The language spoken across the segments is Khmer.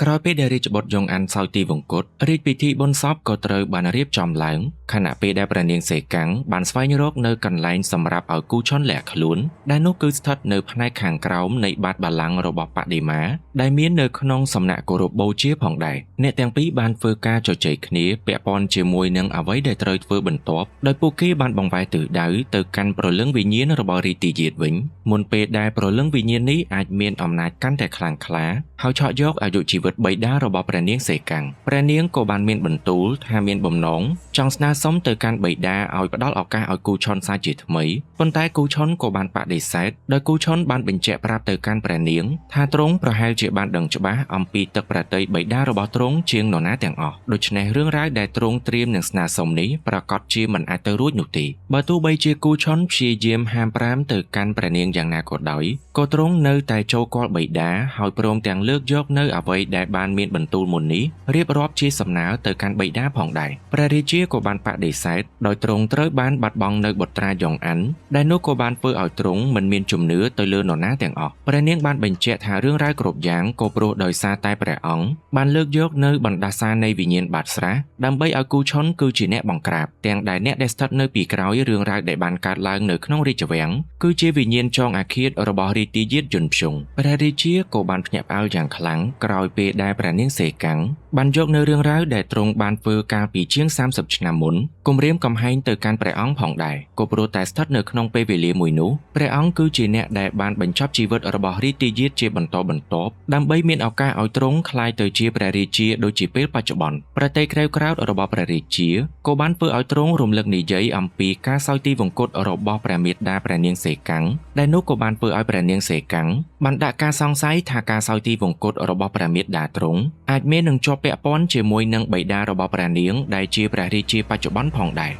ក្រោយពេលដែលរាជបុត្រយ៉ុងអានសោយទីវង្គតរាជពិធីបុណ្យសពក៏ត្រូវបានរៀបចំឡើងខណៈពេលដែលព្រះនាងសេកាំងបានស្វែងរកនៅកន្លែងសម្រាប់ឲ្យគូឈុនលាក់ខ្លួនដែលនោះគឺស្ថិតនៅផ្នែកខាងក្រោមនៃបាតបល្ល័ង្ករបស់បដិមាដែលមាននៅក្នុងសំណាក់គោរពបូជាផងដែរអ្នកទាំងពីរបានធ្វើការជជែកគ្នាពាក់ព័ន្ធជាមួយនឹងអ្វីដែលត្រូវធ្វើបន្ទាប់ដោយពួកគេបានបង្វែរទិសដៅទៅកាន់ព្រលឹងវិញ្ញាណរបស់រីទីយាតវិញមុនពេលដែលព្រលឹងវិញ្ញាណនេះអាចមានអំណាចកាន់តែខ្លាំងក្លាហើយឆក់យកអាយុជីវិតបិតារបស់ព្រះនាងសេកាំងព្រះនាងក៏បានមានបន្ទូលថាមានបំណងចង់ស្នើសុំទៅកាន់បិតាឲ្យផ្ដល់ឱកាសឲ្យគូឈុនសាជាថ្មីប៉ុន្តែគូឈុនក៏បានបដិសេធដោយគូឈុនបានបញ្ជាក់ប្រាប់ទៅកាន់ព្រះនាងថាទ្រង់ប្រហែលជាបានដឹងច្បាស់អំពីទឹកប្រតិយបិតារបស់ទ្រង់ជាងនរណាទាំងអស់ដូច្នេះរឿងរ៉ាវដែលទ្រង់ត្រៀមនឹងស្នើសុំនេះប្រកាសជាមិនអាចទៅរួចនោះទេបើទោះបីជាគូឈុនព្យាយាមហាមប្រាមទៅកាន់ព្រះនាងយ៉ាងណាក៏ដោយក៏ទ្រង់នៅតែចូលគាល់បិតាហើយព្រមទាំងលើកយកនៅអ្វីដែលបានមានបន្ទូលមុននេះរៀបរាប់ជាសំណើទៅកាន់បិតាផងដែរព្រះរាជាក៏បានបដិសេធដោយទ្រង់ត្រូវបានបាត់បង់នៅបុត្រាយ៉ុងអានដែលនោះក៏បានធ្វើឲ្យទ្រង់មិនមានជំនឿទៅលើនរណាទាំងអស់ព្រះនាងបានបញ្ជាក់ថារឿងរ៉ាវគ្រប់យ៉ាងក៏ព្រោះដោយសារតែព្រះអង្គបានលើកយកនៅបណ្ដាសានៃវិញ្ញាណបាតស្រះដើម្បីឲ្យគូឈុនគឺជាអ្នកបង្ក្រាបទាំងដែលអ្នកដែលស្ថិតនៅពីក្រោយរឿងរ៉ាវដែលបានកើតឡើងនៅក្នុងរាជវាំងគឺជាវិញ្ញាណចងអាឃាតរបស់រាជទាយាទយុនភ្យុងព្រះរាជាក៏បានភ្ញាក់ផ្អើលយ៉ាងខ្លាំងក្រោយពេលដែលព្រះនាងសេកាំងបានយកនៅរឿងរ៉ាវដែលទ្រង់បានធ្វើកាលពីជាង30ឆ្នាំមុនគំរាមកំហែងទៅកាន់ព្រះអង្គផងដែរក៏ព្រោះតែស្ថិតនៅក្នុងពេលវេលាមួយនោះព្រះអង្គគឺជាអ្នកដែលបានបញ្ចប់ជីវិតរបស់រាជទាយាទជាបន្តបន្ទាប់ដើម្បីមានឱកាសឲ្យទ្រង់ក្លាយទៅជាព្រះរាជាដូចជាពេលបច្ចុប្បន្នប្រតិក្រែវក្រោធរបស់ព្រះរាជាក៏បានធ្វើឲ្យទ្រង់រំលឹកនិយាយអំពីការសោយទីវង្គតរបស់ព្រះមាតាព្រះនាងសេកាំងដែលនោះក៏បានធ្វើឲ្យព្រះនាងសេកាំងបានដាក់ការសង្ស័យថាការសោយទីវង្គតរបស់ព្រះមាតាទ្រង់អាចមាននឹងជាប់ពាក់ព័ន្ធជាមួយនឹងបិតារបស់ព្រះនាងដែលជាព្រះរាជាបច្ចុប្បន្នផងដែរ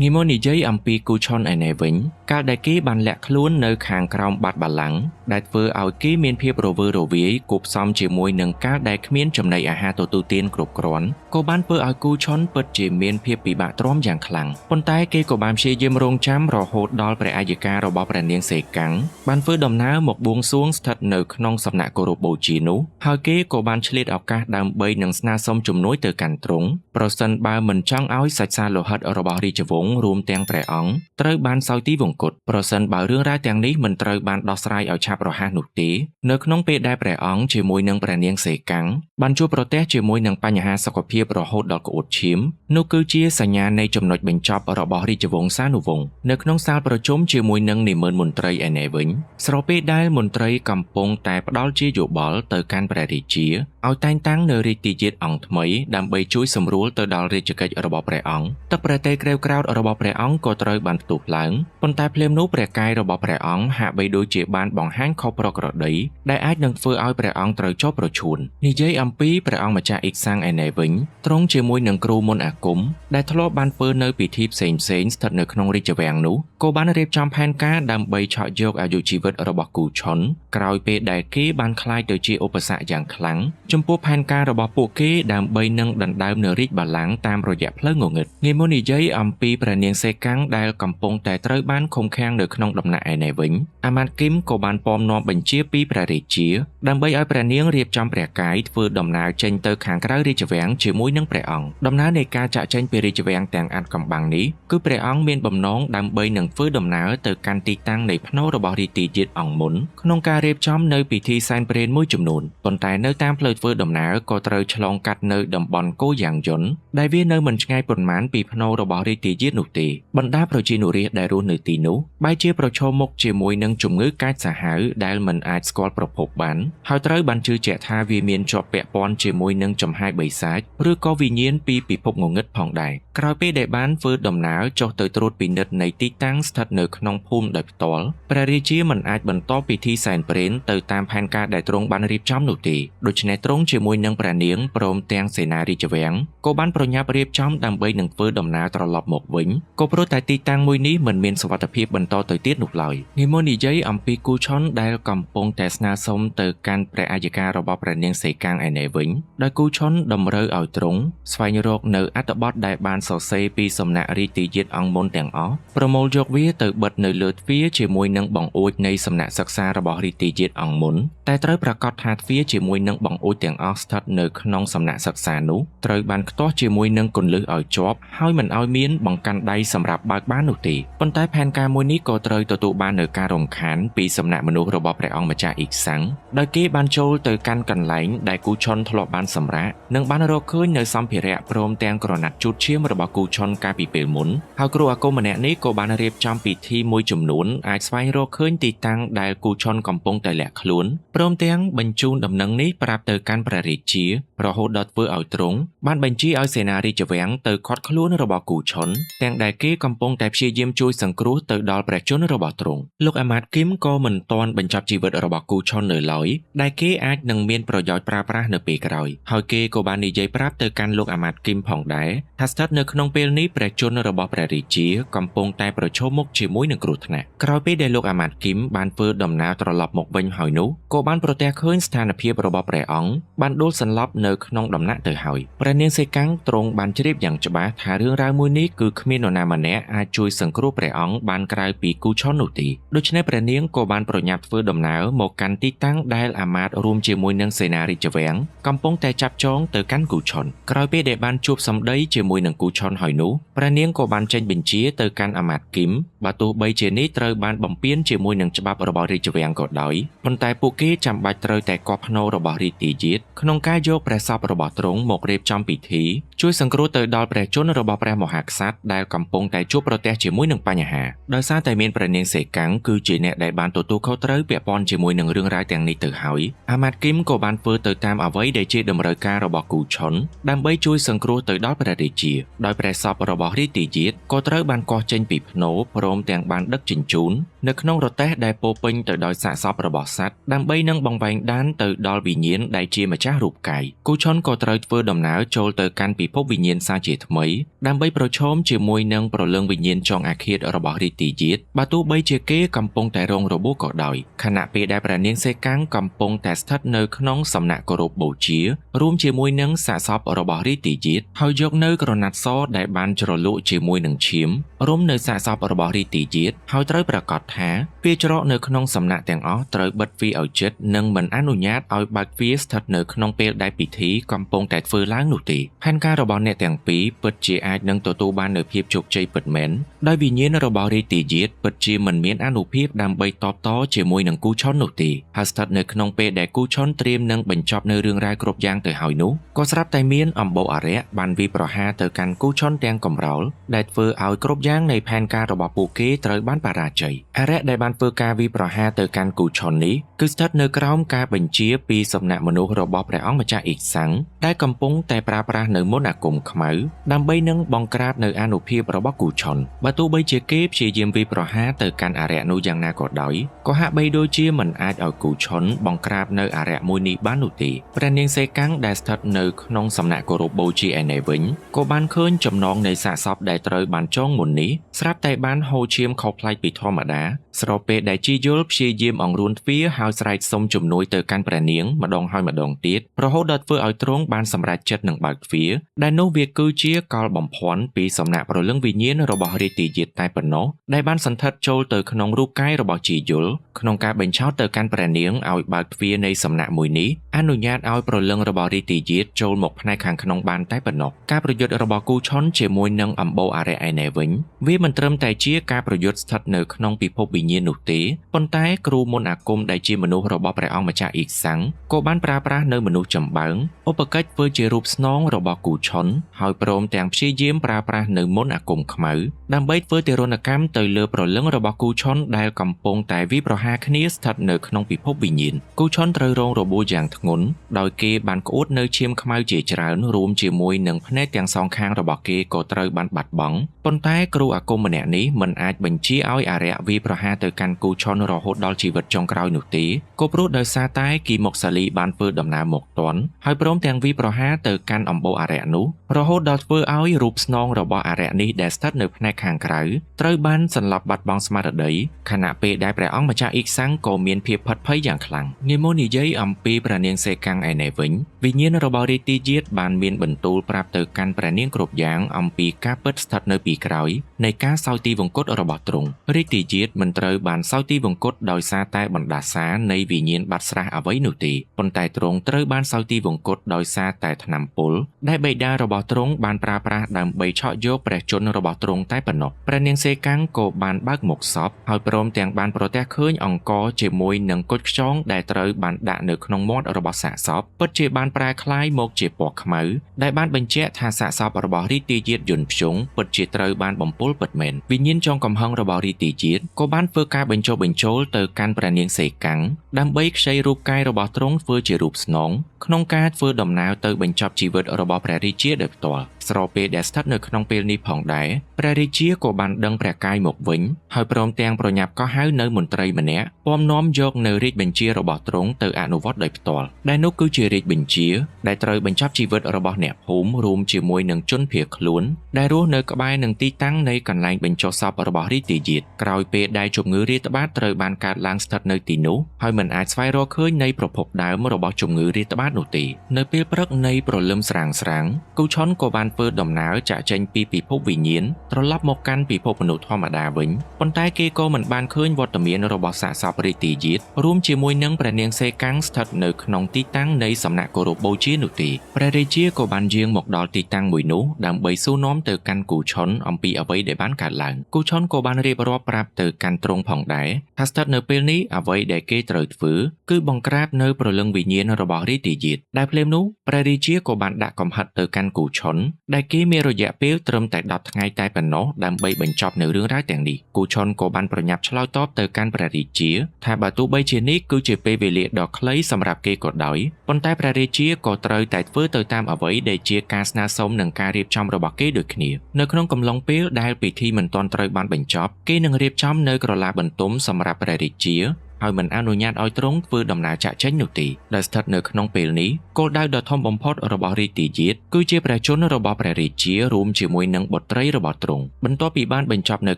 ងាយមកនិយាយអំពីគូឈុនឯនេះវិញកាលដែលគេបានលាក់ខ្លួននៅខាងក្រោមបាតបល្ល័ង្កដែលធ្វើឲ្យគេមានភាពរវើរវាយគប់ផ្សំជាមួយនឹងការដែលគ្មានចំណីអាហារទទួលទានគ្រប់គ្រាន់ក៏បានធ្វើឲ្យគូឈុនពិតជាមានភាពពិបាកទ្រាំយ៉ាងខ្លាំងប៉ុន្តែគេក៏បានព្យាយាមរងចាំរហូតដល់ព្រះអាយការបស់ព្រះនាងសេកាំងបានធ្វើដំណើរមកបួងសួងស្ថិតនៅក្នុងសំណាក់គោរពបូជានោះហើយគេក៏បានឆ្លៀតឱកាសដើម្បីនឹងស្នើសុំជំនួយទៅកាន់ទ្រង់ប្រសិនបើមិនចង់ឲ្យសាច់សាលោហិតរបស់រាជវង្សរួមទាំងព្រះអង្គត្រូវបានសោយទីវង្គតប្រសិនបើរឿងរ៉ាវទាំងនេះមិនត្រូវបានដោះស្រាយឲ្យឆាប់រហ័សនោះទេនៅក្នុងពេលដែលព្រះអង្គជាមួយនឹងព្រះនាងសេកាំងបានជួបប្រទះជាមួយនឹងបញ្ហាសុខភាពរហូតដល់ក្អួតឈាមនោះគឺជាសញ្ញានៃចំណុចបញ្ចប់របស់រាជវង្សានុវង្សនៅក្នុងសាលប្រជុំជាមួយនឹងនាម៉ឺនមន្ត្រីឯនេះវិញស្របពេលដែលមន្ត្រីកំពុងតែផ្ដល់ជាយោបល់ទៅកាន់ព្រះរាជាឲ្យតែងតាំងនៅរាជទាយាទអង្គថ្មីដើម្បីជួយសម្រួលទៅដល់រាជកិច្ចរបស់ព្រះអង្គទឹកប្រតិក្រែវក្រោធរបស់ព្រះអង្គក៏ត្រូវបានផ្ទុះឡើងប៉ុន្តែភ្លាមនោះព្រះកាយរបស់ព្រះអង្គហាក់បីដូចជាបានបង្ហាញខុសប្រក្រតីដែលអាចនឹងធ្វើឲ្យព្រះអង្គត្រូវចុះប្រឈួននិយាយអំពីព្រះអង្គម្ចាស់អ៊ីកសាំងឯនេះវិញទ្រង់ជាមួយនឹងគ្រូមន្តអាគមដែលធ្លាប់បានធ្វើនៅពិធីផ្សេងៗស្ថិតនៅក្នុងរាជវាំងនោះក៏បានរៀបចំផែនការដើម្បីឆក់យកអាយុជីវិតរបស់គូឈុនក្រោយពេលដែលគេបានក្លាយទៅជាឧបសគ្គយ៉ាងខ្លាំងចំពោះផែនការរបស់ពួកគេដើម្បីនឹងដណ្ដើមនៅរាជបល្ល័ង្កតាមរយៈផ្លូវងងឹតងាយមកនិយាយអំពីព្រះនាងសេកាំងដែលកំពុងតែត្រូវបានឃុំឃាំងនៅក្នុងដំណាក់ឯនេះវិញអាម៉ាត់គឹមក៏បានពំនាំបញ្ជាពីព្រះរាជាដើម្បីឲ្យព្រះនាងរៀបចំព្រះកាយធ្វើដំណើរចេញទៅខាងក្រៅរាជវាំងជាមួយនឹងព្រះអង្គដំណើរនៃការចាក់ចេញពីរាជវាំងទាំងអាថ៌កំបាំងនេះគឺព្រះអង្គមានបំណងដើម្បីនឹងធ្វើដំណើរទៅកាន់ទីតាំងនៃភ្នូររបស់រាជទាយាទអង្គមុនក្នុងការរៀបចំនៅពិធីសែនព្រេនមួយចំនួនប៉ុន្តែនៅតាមផ្លូវធ្វើដំណើរក៏ត្រូវឆ្លងកាត់នៅតំបន់គោយ៉ាងយន្តដែលវានៅមិនឆ្ងាយប៉ុន្មានពីភ្នូររបស់រាជទាយាទនោះទេបណ្ដាប្រជានុរាស្ត្រដែលរស់នៅទីនោះបែរជាប្រឈមមុខជាមួយនឹងជំងឺកាចសាហាវដែលមិនអាចស្គាល់ប្រភពបានហើយត្រូវបានជឿជាក់ថាវាមានជាប់ពាក់ព័ន្ធជាមួយនឹងចំហាយបិសាចឬក៏វិញ្ញាណពីពិភពងងឹតផងដែរក្រោយពេលដែលបានធ្វើដំណើរចុះទៅត្រួតពិនិត្យនៃទីតាំងស្ថិតនៅក្នុងភូមិដោយផ្ទាល់ព្រះរាជាមិនអាចបន្តពិធីសែនព្រេនទៅតាមផែនការដែលទ្រង់បានរៀបចំនោះទេដូច្នេះទ្រង់ជាមួយនឹងព្រះនាងព្រមទាំងសេនារាជវាំងក៏បានប្រញាប់រៀបចំដើម្បីនឹងធ្វើដំណើរត្រឡប់មកវិញ វិញក៏ព្រោះតែទីតាំងមួយនេះមិនមានសុវត្ថិភាពបន្តទៅទៀតនោះឡើយនិមន្តនិយាយអំពីគូឆុនដែលកំពុងតែស្នើសុំទៅកាន់ព្រះអាយការបស់ព្រះនាងសេកាំងឯណេវិញដោយគូឆុនតម្រូវឲ្យទ្រង់ស្វែងរកនៅអត្ថបទដែលបានសរសេរពីសំណាក់រាជទាយាទអង្គមុនទាំងអស់ប្រមូលយកវាទៅបិទនៅលើទ្វារជាមួយនឹងបង្អួចនៃសំណាក់សិក្សារបស់រាជទាយាទអង្គមុនតែត្រូវប្រាកដថាទ្វារជាមួយនឹងបង្អួចទាំងអស់ស្ថិតនៅក្នុងសំណាក់សិក្សានោះត្រូវបានខ្ទាស់ជាមួយនឹងគន្លឹះឲ្យជាប់ហើយមិនឲ្យមានបង្កាន់ដៃសម្រាប់បើកបាននោះទេប៉ុន្តែផែនការមួយនេះក៏ត្រូវទទួលបាននូវការរំខានពីសំណាក់មនុស្សរបស់ព្រះអង្គម្ចាស់អ៊ីកសាំងដោយគេបានចូលទៅកាន់កន្លែងដែលគូឆុនធ្លាប់បានសម្រាកនិងបានរកឃើញនៅសម្ភារៈព្រមទាំងក្រណាត់ជូតឈាមរបស់គូឆុនកាលពីពេលមុនហើយគ្រូអាគមម្នាក់នេះក៏បានរៀបចំពិធីមួយចំនួនអាចស្វែងរកឃើញទីតាំងដែលគូឆុនកំពុងតែលាក់ខ្លួនព្រមទាំងបញ្ជូនដំណឹងនេះប្រាប់ទៅកាន់ព្រះរាជារហូតដល់ធ្វើឲ្យទ្រង់បានបញ្ជាឲ្យសេនារាជវាំងទៅឃាត់ខ្លួនរបស់គូឆុនទាំងដែលគេកំពុងតែព្យាយាមជួយសង្គ្រោះទៅដល់ព្រះជន្មរបស់ទ្រង់លោកអាម៉ាតគីមក៏មិនទាន់បញ្ចប់ជីវិតរបស់គូឆុននៅឡើយដែលគេអាចនឹងមានប្រយោជន៍ប្រើប្រាស់នៅពេលក្រោយហើយគេក៏បាននិយាយប្រាប់ទៅកាន់លោកអាម៉ាតគីមផងដែរថាស្ថិតនៅក្នុងពេលនេះព្រះជន្មរបស់ព្រះរាជាកំពុងតែប្រឈមមុខជាមួយនឹងគ្រោះថ្នាក់ក្រោយពេលដែលលោកអាម៉ាតគីមបានធ្វើដំណើរត្រឡប់មកវិញហើយនោះក៏បានប្រទះឃើញស្ថានភាពរបស់ព្រះអង្គបានដួលសន្លប់នៅក្នុងដំណាក់ទៅហើយព្រះនាងសេកាំងទ្រង់បានជ្រាបយ៉ាងច្បាស់ថារឿងរ៉ាវមួយនេះគឺគ្មាននរណាម្នាក់អាចជួយសង្គ្រោះព្រះអង្គបានក្រៅពីគូឆុននោះទេដូច្នេះព្រះនាងក៏បានប្រញាប់ធ្វើដំណើរមកកាន់ទីតាំងដែលអាម៉ាតរួមជាមួយនឹងសេនារាជវាំងកំពុងតែចាប់ចងទៅកាន់គូឆុនក្រោយពេលដែលបានជួបសម្ដីជាមួយនឹងគូឆុនហើយនោះព្រះនាងក៏បានចេញបញ្ជាទៅកាន់អាម៉ាតគីមបើទោះបីជានេះត្រូវបានបំពានជាមួយនឹងច្បាប់របស់រាជវាំងក៏ដោយប៉ុន្តែពួកគេចាំបាច់ត្រូវតែកប់ភ្នូររបស់រាជទាយាទក្នុងការយកព្រះសពរបស់ទ្រង់មករៀបចំពិធីជួយសង្គ្រោះទៅដល់ព្រះជន្មរបស់ព្រះមហាក្សត្រដែលកំពុងតែជួបប្រទះជាមួយនឹងបញ្ហាដោយសារតែមានព្រះនាងសេកាំងគឺជាអ្នកដែលបានទទួលខុសត្រូវពាក់ព័ន្ធជាមួយនឹងរឿងរ៉ាវទាំងនេះទៅហើយអាម៉ាតគីមក៏បានធ្វើទៅតាមអ្វីដែលជាតម្រូវការរបស់គូឆុនដើម្បីជួយសង្គ្រោះទៅដល់ព្រះរាជាដោយព្រះសពរបស់រាជទាយាទក៏ត្រូវបានកោះចេញពីភ្នូរព្រមទាំងបានដឹកជញ្ជូននៅក្នុងរទេះដែលពោពេញទៅដោយសាកសពរបស់សត្វដើម្បីនឹងបង្វែងដានទៅដល់វិញ្ញាណដែលជាម្ចាស់រូបកាយគូឆុនក៏ត្រូវធ្វើដំណើរចូលទៅកាន់ពិភពវិញ្ញាណសាជាថ្មីដើម្បីប្រឈមជាមួយនឹងព្រលឹងវិញ្ញាណចុងអាឃាតរបស់រាជទាយាទបើទោះបីជាគេកំពុងតែរងរបួសក៏ដោយខណៈពេលដែលព្រះនាងសេកាំងកំពុងតែស្ថិតនៅក្នុងសំណាក់គោរពបូជារួមជាមួយនឹងសាកសពរបស់រាជទាយាទហើយយកនៅក្រណាត់សដែលបានជ្រលក់ជាមួយនឹងឈាមរុំនៅសាកសពរបស់រាជទាយាទហើយត្រូវប្រកាសថាវាច្រកនៅក្នុងសំណាក់ទាំងអស់ត្រូវបិទទ្វារឲ្យជិតនិងមិនអនុញ្ញាតឲ្យបើកទ្វារស្ថិតនៅក្នុងពេលដែលពិធីកំពុងតែធ្វើឡើងនោះទេផែនការរបស់អ្នកទាំងពីរពិតជាអាចនឹងទទួលបាននូវភាពជោគជ័យពិតមែនដោយវិញ្ញាណរបស់រាជទាយាទពិតជាមិនមានអានុភាពដើម្បីតបតជាមួយនឹងគូឆុននោះទេហើយស្ថិតនៅក្នុងពេលដែលគូឆុនត្រៀមនឹងបញ្ចប់នៅរឿងរ៉ាវគ្រប់យ៉ាងទៅហើយនោះក៏ស្រាប់តែមានអំបោអារក្សបានវាយប្រហារទៅកាន់គូឆុនទាំងកំរោលដែលធ្វើឲ្យគ្រប់យ៉ាងនៃផែនការរបស់ពួកគេត្រូវបានបរាជ័យអារក្សដែលបានធ្វើការវាយប្រហារទៅកាន់គូឆុននេះគឺស្ថិតនៅក្រោមការបញ្ជាពីសំណាក់មនុស្សរបស់ព្រះអង្គម្ចាស់អ៊ីកសាំងដែលកំពុងតែប្រើប្រាស់នៅមន្តអាគមខ្មៅដើម្បីនឹងបង្ក្រាបនៅអានុភាពរបស់គូឆុនបើទោះបីជាគេព្យាយាមវាយប្រហារទៅកាន់អារក្សនោះយ៉ាងណាក៏ដោយក៏ហាក់បីដូចជាមិនអាចឲ្យគូឆុនបង្ក្រាបនៅអារក្សមួយនេះបាននោះទេព្រះនាងសេកាំងដែលស្ថិតនៅក្នុងសំណាក់គោរពបូជាឯណេវិញក៏បានឃើញចំណងនៃសាកសពដែលត្រូវបានចងមុននេះស្រាប់តែបានហូរឈាមខុសប្លែកពីធម្មតាស្របពេលដែលជីយល់ព្យាយាមអង្រួនទ្វារហើយស្រែកសុំជំនួយទៅកាន់ព្រះនាងម្ដងហើយម្ដងទៀតរហូតដល់ធ្វើឲ្យទ្រង់បានសម្រេចចិត្តនឹងបើកទ្វារដែលនោះវាគឺជាកលបំភាន់ពីសំណាក់ព្រលឹងវិញ្ញាណរបស់រាជទាយាទតែប៉ុណ្ណោះដែលបានសន្ធិដ្ឋចូលទៅក្នុងរូបកាយរបស់ជីយល់ក្នុងការបញ្ឆោតទៅកាន់ព្រះនាងឲ្យបើកទ្វារនៃសំណាក់មួយនេះអនុញ្ញាតឲ្យព្រលឹងរបស់រាជទាយាទចូលមកផ្នែកខាងក្នុងបានតែប៉ុណ្ណោះការប្រយុទ្ធរបស់គូឆុនជាមួយនឹងអំបោអារក្សឯណេវិញវាមិនត្រឹមតែជាការប្រយុទ្ធស្ថិតនៅក្នុងពិភពវិញ្ញាណនោះទេប៉ុន្តែគ្រូមន្តអាគមដែលជាមនុស្សរបស់ព្រះអង្គម្ចាស់អ៊ីកសាំងក៏បានប្រើប្រាស់នៅមនុស្សចម្បើងឧបកិច្ចធ្វើជារូបស្នងរបស់គូឆុនហើយព្រមទាំងព្យាយាមប្រើប្រាស់នៅមន្តអាគមខ្មៅដើម្បីធ្វើទារុណកម្មទៅលើព្រលឹងរបស់គូឆុនដែលកំពុងតែវាយប្រហារគ្នាស្ថិតនៅក្នុងពិភពវិញ្ញាណគូឆុនត្រូវរងរបួសយ៉ាងធ្ងន់ដោយគេបានក្អួតនៅឈាមខ្មៅជាច្រើនរួមជាមួយនឹងភ្នែកទាំងសងខាងរបស់គេក៏ត្រូវបានបាត់បង់ប៉ុន្តែ គ្រូអាគមម្នាក់នេះមិនអាចបញ្ជាឲ្យអារក្សវាយប្រហារទៅកាន់គូឆុនរហូតដល់ជីវិតចុងក្រោយនោះទេក៏ព្រោះដោយសារតែគីមុកសាលីបានធ្វើដំណើរមកទាន់ហើយព្រមទាំងវាយប្រហារទៅកាន់អំបូរអារក្សនោះរហូតដល់ធ្វើឲ្យរូបស្នងរបស់អារក្សនេះដែលស្ថិតនៅផ្នែកខាងក្រៅត្រូវបានសន្លប់បាត់បង់ស្មារតីខណៈពេលដែលព្រះអង្គម្ចាស់អ៊ីកសាំងក៏មានភាពផិតភ័យយ៉ាងខ្លាំងងាយមកនិយាយអំពីព្រះនាងសេកាំងឯណេះវិញវិញ្ញាណរបស់រាជទាយាទបានមានបន្ទូលប្រាប់ទៅកាន់ព្រះនាងគ្រប់យ៉ាងអំពីការពិតស្ថិតនៅពីក្រោយនៃការសោយទីវង្គតរបស់ទ្រង់រាជទាយាទមិនត្រូវបានសោយទីវង្គតដោយសារតែបណ្ដាសានៃវិញ្ញាណបាត់ស្រះអ្វីនោះទេប៉ុន្តែទ្រង់ត្រូវបានសោយទីវង្គតដោយសារតែថ្នាំពុលដែលបិតារបស់ទ្រង់បានប្រើប្រាស់ដើម្បីឆក់យកព្រះជន្មរបស់ទ្រង់តែប៉ុណ្ណោះព្រះនាងសេកាំងក៏បានបើកមុខសពហើយព្រមទាំងបានប្រទះឃើញអង្ករជាមួយនឹងគុជខ្យងដែលត្រូវបានដាក់នៅក្នុងមាត់របស់សាកសពពិតជាបានប្រែក្លាយមកជាពណ៌ខ្មៅដែលបានបញ្ជាក់ថាសាកសពរបស់រាជទាយាទយន្តភ្យងពិតជាត្រូវបានបំពុលពិតមែនវិញ្ញាណចុងកំហឹងរបស់រាជទាយាទក៏បានធ្វើការបញ្ចុះបញ្ចូលទៅកាន់ព្រះនាងសេកាំងដើម្បីខ្ចីរូបកាយរបស់ទ្រង់ធ្វើជារូបស្នងក្នុងការធ្វើដំណើរទៅបញ្ចប់ជីវិតរបស់ព្រះរាជាដោយផ្ទាល់ស្របពេលដែលស្ថិតនៅក្នុងពេលនេះផងដែរព្រះរាជាក៏បានដឹងព្រះកាយមកវិញហើយព្រមទាំងប្រញាប់កោះហៅនៅមន្ត្រីម្នាក់ពំនាំយកនៅរាជបញ្ជារបស់ទ្រង់ទៅអនុវត្តដោយផ្ទាល់ដែលនោះគឺជារាជបញ្ជាដែលត្រូវបញ្ចប់ជីវិតរបស់អ្នកភូមិរួមជាមួយនឹងជនភៀសខ្លួនដែលរស់នៅក្បែរនឹងទីតាំងនៃកន្លែងបញ្ចុះសពរបស់រាជទាយាទក្រោយពេលដែលជំងឺរាតត្បាតត្រូវបានកើតឡើងស្ថិតនៅទីនោះហើយមិនអាចស្វែងរកឃើញនៃប្រភពដើមរបស់ជំងឺរាតត្បាតនោះទេនៅពេលព្រឹកនៃព្រលឹមស្រាងៗគូឆុនក៏បានធ្វើដំណើរចាក់ចេញពីពិភពវិញ្ញាណត្រឡប់មកកាន់ពិភពមនុស្សធម្មតាវិញប៉ុន្តែគេក៏មិនបានឃើញវត្តមានរបស់សាកសពរាជទាយាទរួមជាមួយនឹងព្រះនាងសេកាំងស្ថិតនៅក្នុងទីតាំងនៃសំណាក់គោរពបូជានោះទេព្រះរាជាក៏បានយាងមកដល់ទីតាំងមួយនោះដើម្បីសួរនាំទៅកាន់គូឆុនអំពីអ្វីដែលបានកើតឡើងគូឆុនក៏បានរៀបរាប់ប្រាប់ទៅកាន់ទ្រង់ផងដែរថាស្ថិតនៅពេលនេះអ្វីដែលគេត្រូវធ្វើគឺបង្ក្រាបនៅព្រលឹងវិញ្ញាណរបស់រាជទាយាទដែលភ្លាមនោះព្រះរាជាក៏បានដាក់កំហិតទៅកាន់គូឆុនដែលគេមានរយៈពេលត្រឹមតែ10ថ្ងៃតែប៉ុណ្ណោះដើម្បីបញ្ចប់នៅរឿងរ៉ាវទាំងនេះគូឆុនក៏បានប្រញាប់ឆ្លើយតបទៅកាន់ព្រះរាជាថាបើទោះបីជានេះគឺជាពេលវេលាដ៏ខ្លីសម្រាប់គេក៏ដោយប៉ុន្តែព្រះរាជាក៏ត្រូវតែធ្វើទៅតាមអ្វីដែលជាការស្នើសុំនិងការរៀបចំរបស់គេដូចគ្នានៅក្នុងកំឡុងពេលដែលពិធីមិនទាន់ត្រូវបានបញ្ចប់គេនឹងរៀបចំនៅក្រឡាបន្ទំសម្រាប់ព្រះរាជាហើយមិនអនុញ្ញាតឲ្យទ្រង់ធ្វើដំណើរចាក់ចេញនោះទេដែលស្ថិតនៅក្នុងពេលនេះគោលដៅដ៏ធំបំផុតរបស់រាជទាយាទគឺជាព្រះជន្មរបស់ព្រះរាជារួមជាមួយនឹងបុត្រីរបស់ទ្រង់បន្ទាប់ពីបានបញ្ចប់នៅ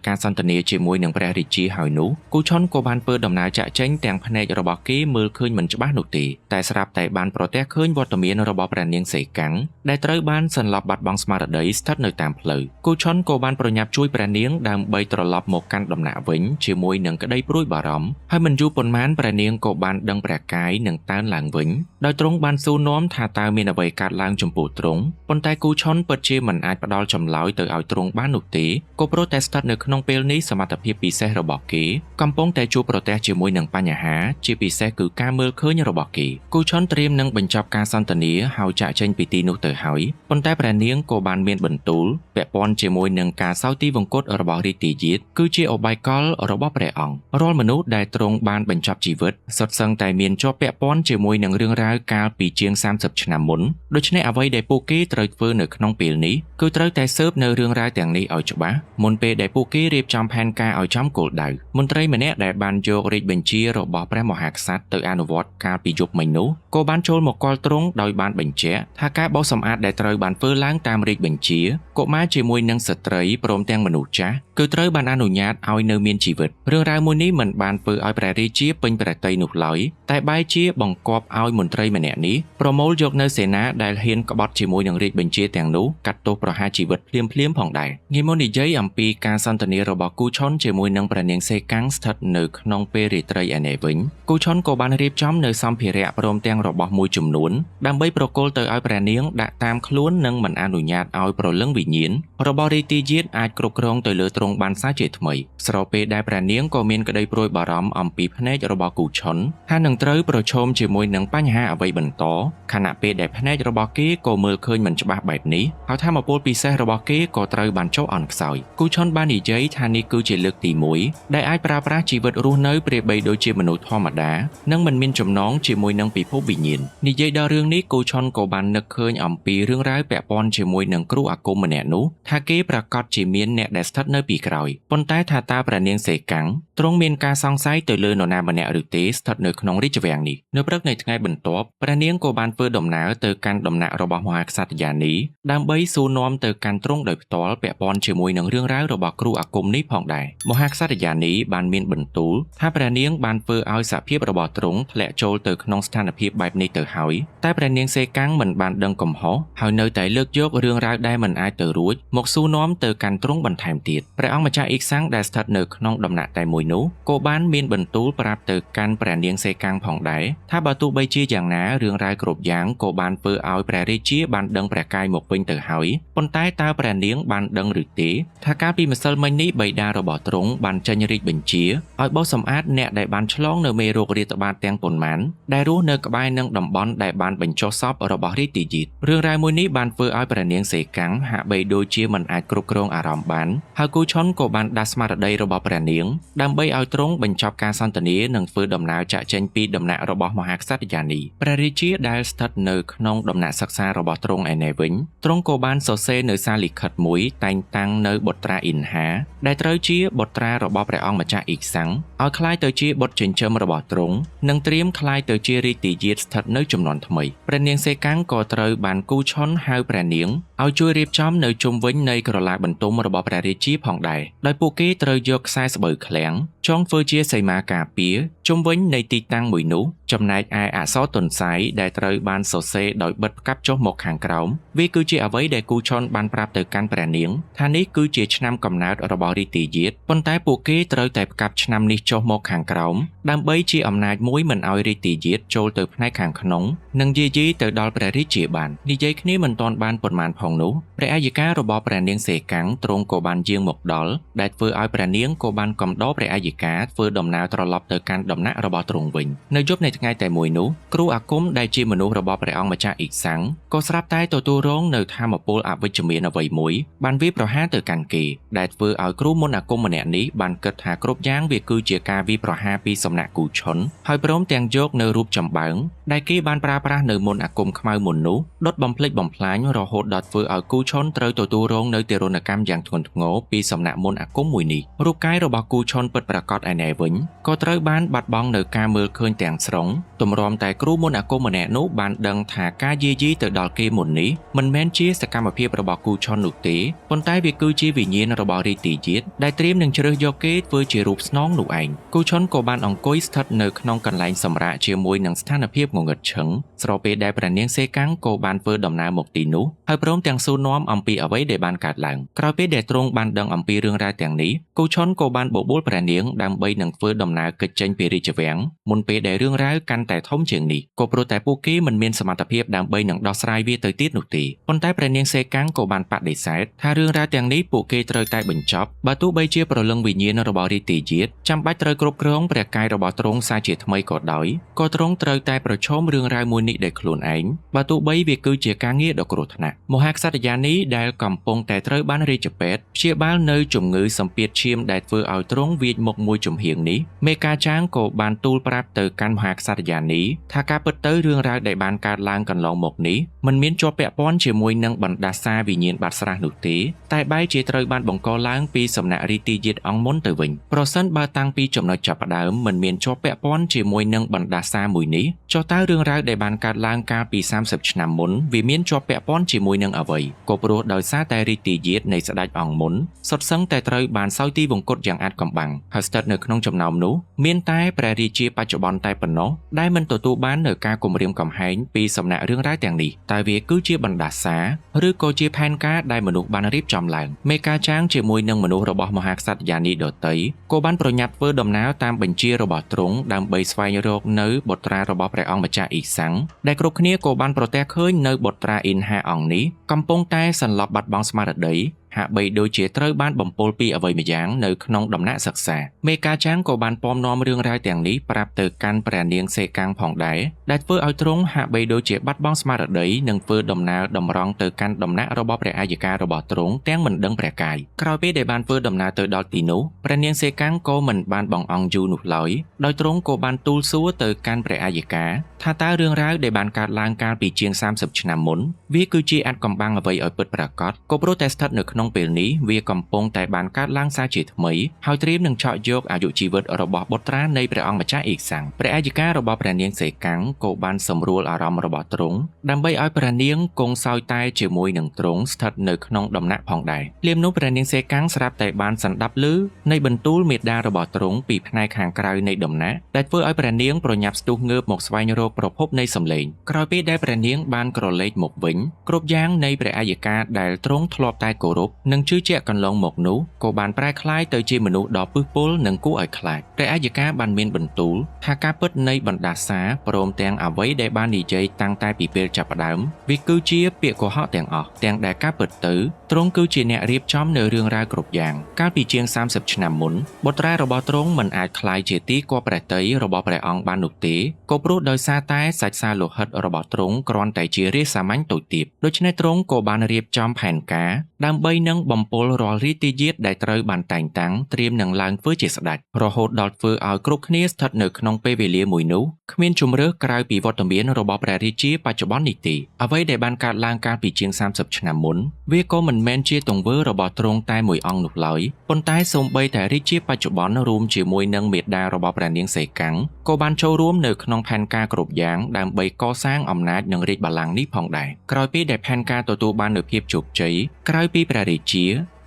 ការសន្ទនាជាមួយនឹងព្រះរាជាហើយនោះគូឆុនក៏បានធ្វើដំណើរចាក់ចេញទាំងភ្នែករបស់គេមើលឃើញមិនច្បាស់នោះទេតែស្រាប់តែបានប្រទះឃើញវត្តមានរបស់ព្រះនាងសេកាំងដែលត្រូវបានសន្លប់បាត់បង់ស្មារតីស្ថិតនៅតាមផ្លូវគូឆុនក៏បានប្រញាប់ជួយព្រះនាងដើម្បីត្រឡប់មកកាន់ដំណាក់វិញជាមួយនឹងក្តីព្រួយបារម្ភហើយមិនយូរប៉ុន្មានព្រះនាងក៏បានដឹងព្រះកាយនឹងតើនឡើងវិញដោយទ្រង់បានសួរនាំថាតើមានអ្វីកើតឡើងចំពោះទ្រង់ប៉ុន្តែគូឆុនពិតជាមិនអាចផ្ដល់ចម្លើយទៅឲ្យទ្រង់បាននោះទេក៏ព្រោះតែស្ថិតនៅក្នុងពេលនេះសមត្ថភាពពិសេសរបស់គេកំពុងតែជួបប្រទះជាមួយនឹងបញ្ហាជាពិសេសគឺការមើលឃើញរបស់គេគូឆុនត្រៀមនឹងបញ្ចប់ការសន្ទនាហើយចាក់ចេញពីទីនោះទៅហើយប៉ុន្តែព្រះនាងក៏បានមានបន្ទូលពាក់ព័ន្ធជាមួយនឹងការសោយទីវង្គតរបស់រាជទាយាទគឺជាអបាយកលរបស់ព្រះអង្គរាល់មនុស្សដែលទ្រង់បានបញ្ចប់ជីវិតសុទ្ធសឹងតែមានជាប់ពាក់ព័ន្ធជាមួយនឹងរឿងរ៉ាវកាលពីជាង30ឆ្នាំមុនដូច្នេះអ្វីដែលពួកគេត្រូវធ្វើនៅក្នុងពេលនេះគឺត្រូវតែស៊ើបនៅរឿងរ៉ាវទាំងនេះឲ្យច្បាស់មុនពេលដែលពួកគេរៀបចំផែនការឲ្យចំគោលដៅមន្ត្រីម្នាក់ដែលបានយករាជបញ្ជារបស់ព្រះមហាក្សត្រទៅអនុវត្តកាលពីយប់មិញនោះក៏បានចូលមកគាល់ទ្រង់ដោយបានបញ្ជាក់ថាការបោសសម្អាតដែលត្រូវបានធ្វើឡើងតាមរាជបញ្ជាកុមារជាមួយនឹងស្ត្រីព្រមទាំងមនុស្សចាស់គឺត្រូវបានអនុញ្ញាតឲ្យនៅមានជីវិតរឿងរ៉ាវមួយនេះមិនបានធ្វើឲ្យព្រះរាជាពេញព្រះទ័យនោះឡើយតែបែរជាបង្គាប់ឲ្យមន្ត្រីម្នាក់នេះប្រមូលយកនៅសេនាដែលហ៊ានក្បត់ជាមួយនឹងរាជបញ្ជាទាំងនោះកាត់ទោសប្រហារជីវិតភ្លាមៗផងដែរងាយមកនិយាយអំពីការសន្ទនារបស់គូឆុនជាមួយនឹងព្រះនាងសេកាំងស្ថិតនៅក្នុងពេលរាត្រីឯនេះវិញគូឆុនក៏បានរៀបចំនៅសម្ភារៈព្រមទាំងរបស់មួយចំនួនដើម្បីប្រគល់ទៅឲ្យព្រះនាងដាក់តាមខ្លួននិងមិនអនុញ្ញាតឲ្យប្រលឹងវិញ្ញាណរបស់រាជទាយាទអាចគ្រប់គ្រងទៅលើទ្រង់ ងបានសាជាថ្មីស្របពេលដែលព្រះនាងក៏មានក្តីព្រួយបារម្ភអំពីភ្នែករបស់គូឆុនថានឹងត្រូវប្រឈមជាមួយនឹងបញ្ហាអ្វីបន្តខណៈពេលដែលភ្នែករបស់គេក៏មើលឃើញមិនច្បាស់បែបនេះហើយថាមពលពិសេសរបស់គេក៏ត្រូវបានចុះអន់ខ្សោយគូឆុនបាននិយាយថានេះគឺជាលើកទី1ដែលអាចប្រើប្រាស់ជីវិតរស់នៅប្រៀបបីដូចជាមនុស្សធម្មតានិងមិនមានចំណងជាមួយនឹងពិភពវិញ្ញាណនិយាយដល់រឿងនេះគូឆុនក៏បាននឹកឃើញអំពីរឿងរ៉ាវពាក់ព័ន្ធជាមួយនឹងគ្រូអាគមម្នាក់នោះថាគេប្រកាសជាមានអ្នកដែលស្ថិតនៅពីក្រោយប៉ុន្តែថាតើព្រះនាងសេកាំងទ្រង់មានការសង្ស័យទៅលើនរណាម្នាក់ឬទេស្ថិតនៅក្នុងរាជវាំងនេះនៅព្រឹកនៃថ្ងៃបន្ទាប់ព្រះនាងក៏បានធ្វើដំណើរទៅកាន់ដំណាក់របស់មហាក្សត្រយានីដើម្បីសួរនាំទៅកាន់ទ្រង់ដោយផ្ទាល់ពាក់ព័ន្ធជាមួយនឹងរឿងរ៉ាវរបស់គ្រូអាគមនេះផងដែរមហាក្សត្រយានីបានមានបន្ទូលថាព្រះនាងបានធ្វើឲ្យសភាពរបស់ទ្រង់ធ្លាក់ចូលទៅក្នុងស្ថានភាពបែបនេះទៅហើយតែព្រះនាងសេកាំងមិនបានដឹងកំហុសហើយនៅតែលើកយករឿងរ៉ាវដែលមិនអាចទៅរួចមកសួរនាំទៅកាន់ទ្រង់បន្ថែមទៀតព្រះអង្គម្ចាស់អ៊ីកសាំងដែលស្ថិតនៅក្នុងដំណាក់តែមួយនោះក៏បានមានបន្ទូលប្រាប់ទៅកាន់ព្រះនាងសេកាំងផងដែរថាបើទោះបីជាយ៉ាងណារឿងរ៉ាវគ្រប់យ៉ាងក៏បានធ្វើឲ្យព្រះរាជាបានដឹងព្រះកាយមកវិញទៅហើយប៉ុន្តែតើព្រះនាងបានដឹងឬទេថាកាលពីម្សិលមិញនេះបិតារបស់ទ្រង់បានចេញរាជបញ្ជាឲ្យបោសសម្អាតអ្នកដែលបានឆ្លងនៅមេរោគរាតត្បាតទាំងប៉ុន្មានដែលរស់នៅក្បែរនឹងតំបន់ដែលបានបញ្ចុះសពរបស់រាជទាយាទរឿងរ៉ាវមួយនេះបានធ្វើឲ្យព្រះនាងសេកាំងហាក់បីដូចជាមិនអាចគ្រប់គ្រងអារម្មណ៍បានហើយគូឆុនក៏បានដាស់ស្មារតីរបស់ព្រះនាងដើម្បីឲ្យទ្រង់បញ្ចប់ការសន្ទនានិងធ្វើដំណើរចាក់ចេញពីដំណាក់របស់មហាក្សត្រយានីព្រះរាជាដែលស្ថិតនៅក្នុងដំណាក់សិក្សារបស់ទ្រង់ឯណែវិញទ្រង់ក៏បានសរសេរនៅសារលិខិតមួយតែងតាំងនៅបុត្រាអ៊ីនហាដែលត្រូវជាបុត្រារបស់ព្រះអង្គម្ចាស់អ៊ីកសាំងឲ្យក្លាយទៅជាបុត្រចិញ្ចឹមរបស់ទ្រង់និងត្រៀមក្លាយទៅជារាជទាយាទស្ថិតនៅជំនាន់ថ្មីព្រះនាងសេកាំងក៏ត្រូវបានគូឆុនហៅព្រះនាងឲ្យជួយរៀបចំនៅជុំវិញនៃក្រឡាបន្ទុំរបស់ព្រះរាជាផងដែរដោយពួកគេត្រូវយកខ្សែស្បូវឃ្លាំងចងធ្វើជាសីមាការពារជុំវិញនៃទីតាំងមួយនោះចំណែកឯអក្សរទន្សាយដែលត្រូវបានសរសេរដោយបិទផ្កាប់ចុះមកខាងក្រោមវាគឺជាអ្វីដែលគូឆុនបានប្រាប់ទៅកាន់ព្រះនាងថានេះគឺជាឆ្នាំកំណើតរបស់រាជទាយាទប៉ុន្តែពួកគេត្រូវតែផ្កាប់ឆ្នាំនេះចុះមកខាងក្រោមដើម្បីជាអំណាចមួយមិនឲ្យរាជទាយាទចូលទៅផ្នែកខាងក្នុងនិងយាយីទៅដល់ព្រះរាជាបាននិយាយគ្នាមិនទាន់បានប៉ុន្មានផងនោះព្រះអាយការបស់ព្រះនាងសេកាំងទ្រង់ក៏បានយាងមកដល់ដែលធ្វើឲ្យព្រះនាងក៏បានកំដរព្រះអាយកាធ្វើដំណើរត្រឡប់ទៅកាន់ដំណាក់របស់ទ្រង់វិញនៅយប់នៃថ្ងៃតែមួយនោះគ្រូអាគមដែលជាមនុស្សរបស់ព្រះអង្គម្ចាស់អ៊ីកសាំងក៏ស្រាប់តែទទួលរងនៅថាមពលអវិជ្ជមានអ្វីមួយបានវាប្រហារទៅកាន់គេដែលធ្វើឲ្យគ្រូមន្តអាគមម្នាក់នេះបានគិតថាគ្រប់យ៉ាងវាគឺជាការវាប្រហារពីសំណាក់គូឆុនហើយព្រមទាំងយកនៅរូបចម្បើងដែលគេបានប្រើប្រាស់នៅមន្តអាគមខ្មៅមុននោះដុតបំផ្លិចបំផ្លាញរហូតដល់ធ្វើឲ្យគូឆុនត្រូវទទួលរងនៅទារុណកម្មយ៉ាងធ្ងន់ធ្ងរពីសំណាក់មន្តអាគមមួយនេះរូបកាយរបស់គូឆុនពិតប្រាកដឯណែវិញក៏ត្រូវបានបាត់បង់នៅការមើលឃើញទាំងស្រុងទម្រាំតែគ្រូមន្តអាគមម្នាក់នោះបានដឹងថាការយាយីទៅដល់គេមុននេះមិនមែនជាសកម្មភាពរបស់គូឆុននោះទេប៉ុន្តែវាគឺជាវិញ្ញាណរបស់រាជទាយាទដែលត្រៀមនឹងជ្រើសយកគេធ្វើជារូបស្នងនោះឯងគូឆុនក៏បានអង្គុយស្ថិតនៅក្នុងកន្លែងសម្រាកជាមួយនឹងស្ថានភាពងងឹតឈឹងស្របពេលដែលព្រះនាងសេកាំងក៏បានធ្វើដំណើរមកទីនោះហើយព្រមទាំងសួរនាំអំពីអ្វីដែលបានកើតឡើងក្រោយពេលដែលទ្រង់បានដឹងអំពីរឿងរ៉ាវទាំងនេះគូឆុនក៏បានបបួលព្រះនាងដើម្បីនឹងធ្វើដំណើរកិច្ចចេញពីរាជវាំងមុនពេលដែលរឿងរ៉ាវកាន់តែធំជាងនេះក៏ព្រោះតែពួកគេមិនមានសមត្ថភាពដើម្បីនឹងដោះស្រាយវាទៅទៀតនោះទេប៉ុន្តែព្រះនាងសេកាំងក៏បានបដិសេធថារឿងរ៉ាវទាំងនេះពួកគេត្រូវតែបញ្ចប់បើទោះបីជាប្រលឹងវិញ្ញាណរបស់រាជទាយាទចាំបាច់ត្រូវគ្រប់គ្រងព្រះកាយរបស់ទ្រង់សាជាថ្មីក៏ដោយក៏ទ្រង់ត្រូវតែប្រឈមរឿងរ៉ាវមួយនេះដោយខ្លួនឯងបើទោះបីវាគឺជាការងារដ៏គ្រោះថ្នាក់មហាក្សត្រយានីដែលកំពុងតែត្រូវបានរាជពេទ្យព្យាបាលនៅជំងឺសម្ពាធឈាមដែលធ្វើឲ្យទ្រង់វាចមុខមួយចំហៀងនេះមេកាចាងក៏បានទូលប្រាប់ទៅកាន់មហាក្សត្រយានីថាការពិតទៅរឿងរ៉ាវដែលបានកើតឡើងកន្លងមកនេះមិនមានជាប់ពាក់ព័ន្ធជាមួយនឹងបណ្ដាសាវិញ្ញាណបាត់ស្រះនោះទេតែបែរជាត្រូវបានបង្កឡើងពីសំណាក់រាជទាយាទអង្គមុនទៅវិញប្រសិនបើតាំងពីចំណុចចាប់ផ្ដើមមិនមានជាប់ពាក់ព័ន្ធជាមួយនឹងបណ្ដាសាមួយនេះចុះតើរឿងរ៉ាវដែលបានកើតឡើងកាលពី30ឆ្នាំមុនវាមានជាប់ពាក់ព័ន្ធជាមួយនឹងអ្វីក៏ព្រោះដោយសារតែរាជទាយាទនៃស្ដេចអង្គមុនសុទ្ធសឹងតែត្រូវបានសោយទីវង្គតយ៉ាងអាតកំបាំងហើយស្ថិតនៅក្នុងចំណោមនោះមានតែព្រះរាជាបច្ចុប្បន្នតែប៉ុណ្ណោះដែលមិនទទួលបាននៅការគំរាមកំហែងពីសំណាក់រឿងរ៉ាវទាំងនេះតែវាគឺជាបណ្ដាសាឬក៏ជាផែនការដែលមនុស្សបានរៀបចំឡើងមេកាចាងជាមួយនឹងមនុស្សរបស់មហាក្សត្រយានីដទៃក៏បានប្រញាប់ធ្វើដំណើរតាមបញ្ជារបស់ទ្រង់ដើម្បីស្វែងរកនៅបុត្រារបស់ព្រះអង្គម្ចាស់អ៊ីសាំងដែលគ្រប់គ្នាក៏បានប្រទះឃើញនៅបុត្រាអ៊ីនហាអង្គនេះកំពុងតែសន្លប់បាត់បង់ស្មារតី ហាក់បីដូចជាត្រូវបានបំពុលពីអ្វីម្យ៉ាងនៅក្នុងដំណាក់សិក្សាមេកាចាងក៏បានពំនាំរឿងរ៉ាវទាំងនេះប្រាប់ទៅកាន់ព្រះនាងសេកាំងផងដែរដែលធ្វើឲ្យទ្រង់ហាក់បីដូចជាបាត់បង់ស្មារតីនិងធ្វើដំណើរតម្រង់ទៅកាន់ដំណាក់របស់ព្រះអាយការបស់ទ្រង់ទាំងមិនដឹងព្រះកាយក្រោយពេលដែលបានធ្វើដំណើរទៅដល់ទីនោះព្រះនាងសេកាំងក៏មិនបានបង្អង់យូរនោះឡើយដោយទ្រង់ក៏បានទូលសួរទៅកាន់ព្រះអាយកាថាតើរឿងរ៉ាវដែលបានកើតឡើងកាលពីជាង30ឆ្នាំមុនវាគឺជាអាចកំបាំងអ្វីឲ្យពិតប្រាកដក៏ព្រោះតែស្ថិតនៅក្នុងពេលនេះវាកំពុងតែបានកើតឡើងសារជាថ្មីហើយត្រៀមនឹងឆក់យកអាយុជីវិតរបស់បុត្រានៃព្រះអង្គម្ចាស់អេសាំងព្រះអាយការបស់ព្រះនាងសេកាំងក៏បានសម្រួលអារម្មណ៍របស់ទ្រង់ដើម្បីឲ្យព្រះនាងគង់សោយតែជាមួយនឹងទ្រង់ស្ថិតនៅក្នុងដំណាក់ផងដែរភ្លាមនោះព្រះនាងសេកាំងស្រាប់តែបានសន្តាប់ឮនៃបន្ទូលមេដារបស់ទ្រង់ពីផ្នែកខាងក្រៅនៃដំណាក់ដែលធ្វើឲ្យព្រះនាងប្រញាប់ស្ទុះងើបមកស្វែងរកប្រភពនៃសម្លេងក្រោយពេលដែលព្រះនាងបានក្រឡេកមកវិញគ្រប់យ៉ាងនៃព្រះអាយកាដែលទ្រង់ធ្លាប់តែគោរពនិងជឿជាក់កន្លងមកនោះក៏បានប្រែក្លាយទៅជាមនុស្សដ៏ពឹសពុលនិងគួរឲ្យខ្លាចព្រះអាយកាបានមានបន្ទូលថាការពិតនៃបណ្ដាសាព្រមទាំងអ្វីដែលបាននិយាយតាំងតែពីពេលចាប់ផ្ដើមវាគឺជាពាក្យកុហកទាំងអស់ទាំងដែលការពិតទៅទ្រង់គឺជាអ្នករៀបចំនៅរឿងរ៉ាវគ្រប់យ៉ាងកាលពីជាង30ឆ្នាំមុនបុត្រារបស់ទ្រង់មិនអាចក្លាយជាទីគប់ព្រះទ័យរបស់ព្រះអង្គបាននោះទេក៏ព្រោះដោយសារតែសាច់សាលោហិតរបស់ទ្រង់គ្រាន់តែជារាជសាមញ្ញតូចទាបដូច្នេះទ្រង់ក៏បានរៀបចំផែនការដើម្បីនឹងបំពុលរាល់រាជទាយាទដែលត្រូវបានតែងតាំងត្រៀមនឹងឡើងធ្វើជាស្ដេចរហូតដល់ធ្វើឲ្យគ្រប់គ្នាស្ថិតនៅក្នុងពេលវេលាមួយនោះគ្មានជំរើសក្រៅពីវត្តមានរបស់ព្រះរាជាបច្ចុប្បន្ននេះទេអ្វីដែលបានកើតឡើងកាលពីជាង30ឆ្នាំមុនវាក៏មិនមែនជាទង្វើរបស់ទ្រង់តែមួយអង្គនោះឡើយប៉ុន្តែសូម្បីតែរាជាបច្ចុប្បន្នរួមជាមួយនឹងមេដារបស់ព្រះនាងសេកាំងក៏បានចូលរួមនៅក្នុងផែនការគ្រប់យ៉ាងដើម្បីកសាងអំណាចនិងរាជបល្ល័ង្កនេះផងដែរក្រោយពីដែលផែនការទទួលបាននូវភាពជោគជ័យក្រោយពីព្រះរាជ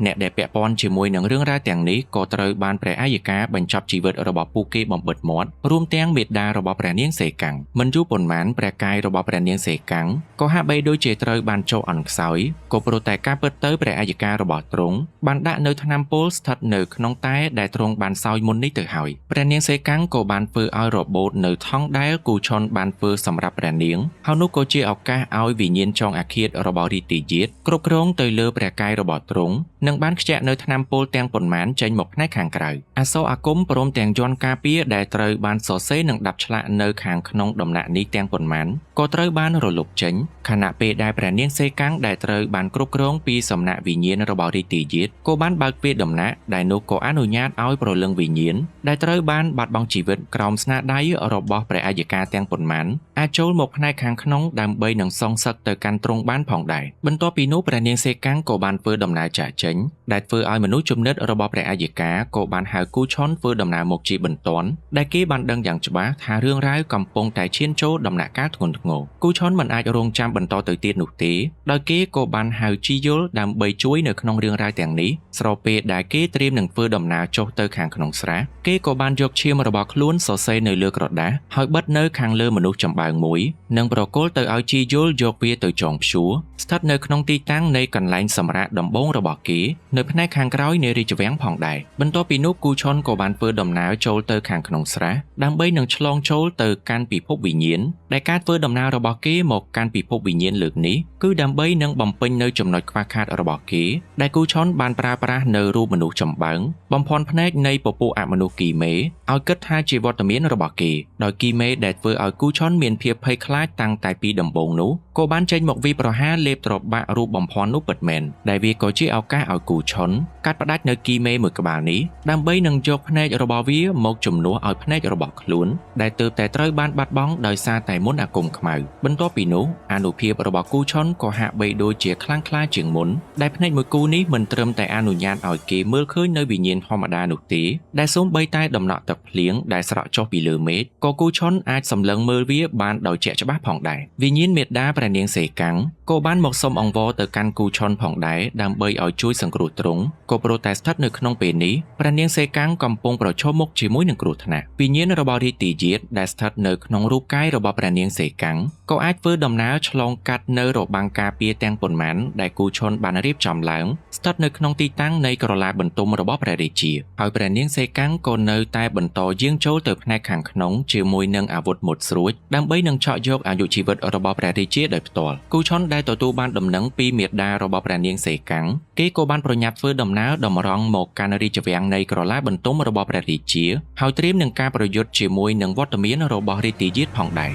ាអ្នកដែលពាក់ព័ន្ធជាមួយនឹងរឿងរ៉ាវទាំងនេះក៏ត្រូវបានព្រះអាយកាបញ្ចប់ជីវិតរបស់ពួកគេបំបិទមាត់រួមទាំងមេដារបស់ព្រះនាងសេកាំងមិនយូរប៉ុន្មានព្រះកាយរបស់ព្រះនាងសេកាំងក៏ហាក់បីដូចជាត្រូវបានចុះអន់ខ្សោយក៏ព្រោះតែការពិតទៅព្រះអាយការបស់ទ្រង់បានដាក់នៅថ្នាំពុលស្ថិតនៅក្នុងតែដែលទ្រង់បានសោយមុននេះទៅហើយព្រះនាងសេកាំងក៏បានធ្វើឲ្យរបូតនៅថង់ដែលគូឆុនបានធ្វើសម្រាប់ព្រះនាងហើយនោះក៏ជាឱកាសឲ្យវិញ្ញាណចុងអាឃាតរបស់រាជទាយាទគ្រប់គ្រងទៅលើព្រះកាយរបស់ទ្រង់នឹងបានខ្ជាក់នៅថ្នាំពុលទាំងប៉ុន្មានចេញមកផ្នែកខាងក្រៅអសរអាគមព្រមទាំងយ័ន្តការពារដែលត្រូវបានសរសេរនិងដាប់ឆ្លាក់នៅខាងក្នុងដំណាក់នេះទាំងប៉ុន្មានក៏ត្រូវបានរលុបចេញខណៈពេលដែលព្រះនាងសេកាំងដែលត្រូវបានគ្រប់គ្រងពីសំណាក់វិញ្ញាណរបស់រាជទាយាទក៏បានបើកទ្វារដំណាក់ដែលនោះក៏អនុញ្ញាតឲ្យព្រលឹងវិញ្ញាណដែលត្រូវបានបាត់បង់ជីវិតក្រោមស្នាដៃរបស់ព្រះអាយកាទាំងប៉ុន្មានអាចចូលមកផ្នែកខាងក្នុងដើម្បីនឹងសងសឹកទៅកាន់ទ្រង់បានផងដែរបន្ទាប់ពីនោះព្រះនាងសេកាំងក៏បានធ្វើដំណើរចាកចេញដែលធ្វើឲ្យមនុស្សជំនិតរបស់ព្រះអាយកាក៏បានហៅគូឆុនធ្វើដំណើរមកជាបន្ទាន់ដែលគេបានដឹងយ៉ាងច្បាស់ថារឿងរ៉ាវកំពុងតែឈានចូលដំណាក់កាលធ្ងន់ធ្ងរគូឆុនមិនអាចរងចាំបន្តទៅទៀតនោះទេដោយគេក៏បានហៅជីយល់ដើម្បីជួយនៅក្នុងរឿងរ៉ាវទាំងនេះស្របពេលដែលគេត្រៀមនឹងធ្វើដំណើរចុះទៅខាងក្នុងស្រះគេក៏បានយកឈាមរបស់ខ្លួនសរសេរនៅលើក្រដាសហើយបិទនៅខាងលើមនុស្សចំបើងមួយនិងប្រគល់ទៅឲ្យជីយល់យកវាទៅចងព្យួរស្ថិតនៅក្នុងទីតាំងនៃកន្លែងសម្រាកដំបូងរបស់គេនៅផ្នែកខាងក្រោយនៃរាជវាំងផងដែរបន្ទាប់ពីនោះគូឆុនក៏បានធ្វើដំណើរចូលទៅខាងក្នុងស្រះដើម្បីនឹងឆ្លងចូលទៅកាន់ពិភពវិញ្ញាណដែលការធ្វើដំណើររបស់គេមកកាន់ពិភពវិញ្ញាណលើកនេះគឺដើម្បីនឹងបំពេញនៅចំណុចខ្វះខាតរបស់គេដែលគូឆុនបានប្រើប្រាស់នៅរូបមនុស្សចំបើងបំភាន់ភ្នែកនៃពពួកអមនុស្សគីមេឲ្យគិតថាជាវត្តមានរបស់គេដោយគីមេដែលធ្វើឲ្យគូឆុនមានភាពភ័យខ្លាចតាំងតែពីដំបូងនោះក៏បានចេញមកវាយប្រហារលេបត្របាក់រូបបំភាន់នោះពិតមែនដែលវាក៏ជាឱកាសឲ្យគូឆុនកាត់ផ្ដាច់នៅគីមេមួយក្បាលនេះដើម្បីនឹងយកភ្នែករបស់វាមកជំនួសឲ្យភ្នែករបស់ខ្លួនដែលទើបតែត្រូវបានបាត់បង់ដោយសារតែមន្តអាគមខ្មៅបន្ទាប់ពីនោះអានុភាពរបស់គូឆុនក៏ហាក់បីដូចជាខ្លាំងក្លាជាងមុនដែលភ្នែកមួយគូនេះមិនត្រឹមតែអនុញ្ញាតឲ្យគេមើលឃើញនៅវិញ្ញាណធម្មតានោះទេដែលសូម្បីតែដំណក់ទឹកភ្លៀងដែលស្រក់ចុះពីលើមេឃក៏គូឆុនអាចសម្លឹងមើលវាបានដោយជាក់ច្បាស់ផងដែរវិញ្ញាណមេដាព្រះនាងសេកាំងក៏បានមកសុំអង្វរទៅកាន់គូឆុនផងដែរដើម្បីឲ្យជួយសង្គ្រោះទ្រង់ក៏ព្រោះតែស្ថិតនៅក្នុងពេលនេះព្រះនាងសេកាំងកំពុងប្រឈមមុខជាមួយនឹងគ្រោះថ្នាក់វិញ្ញាណរបស់រាជទាយាទដែលស្ថិតនៅក្នុងរូបកាយរបស់ព្រះនាងសេកាំងក៏អាចធ្វើដំណើរឆ្លងកាត់នៅរបាំងការពារទាំងប៉ុន្មានដែលគូឆុនបានរៀបចំឡើងស្ថិតនៅក្នុងទីតាំងនៃក្រឡាបន្ទុំរបស់ព្រះរាជាហើយព្រះនាងសេកាំងក៏នៅតែបន្តយាងចូលទៅផ្នែកខាងក្នុងជាមួយនឹងអាវុធមុតស្រួចដើម្បីនឹងឆក់យកអាយុជីវិតរបស់ព្រះរាជាដោយផ្ទាល់គូឆុនដែល ដែលទទួលបានដំណឹងពីមេដារបស់ព្រះនាងសេកាំងគេក៏បានប្រញាប់ធ្វើដំណើរតម្រង់មកកាន់រាជវាំងនៃក្រឡាបន្ទំរបស់ព្រះរាជាហើយត្រៀមនឹងការប្រយុទ្ធជាមួយនឹងវត្តមានរបស់រាជទាយាទផងដែរ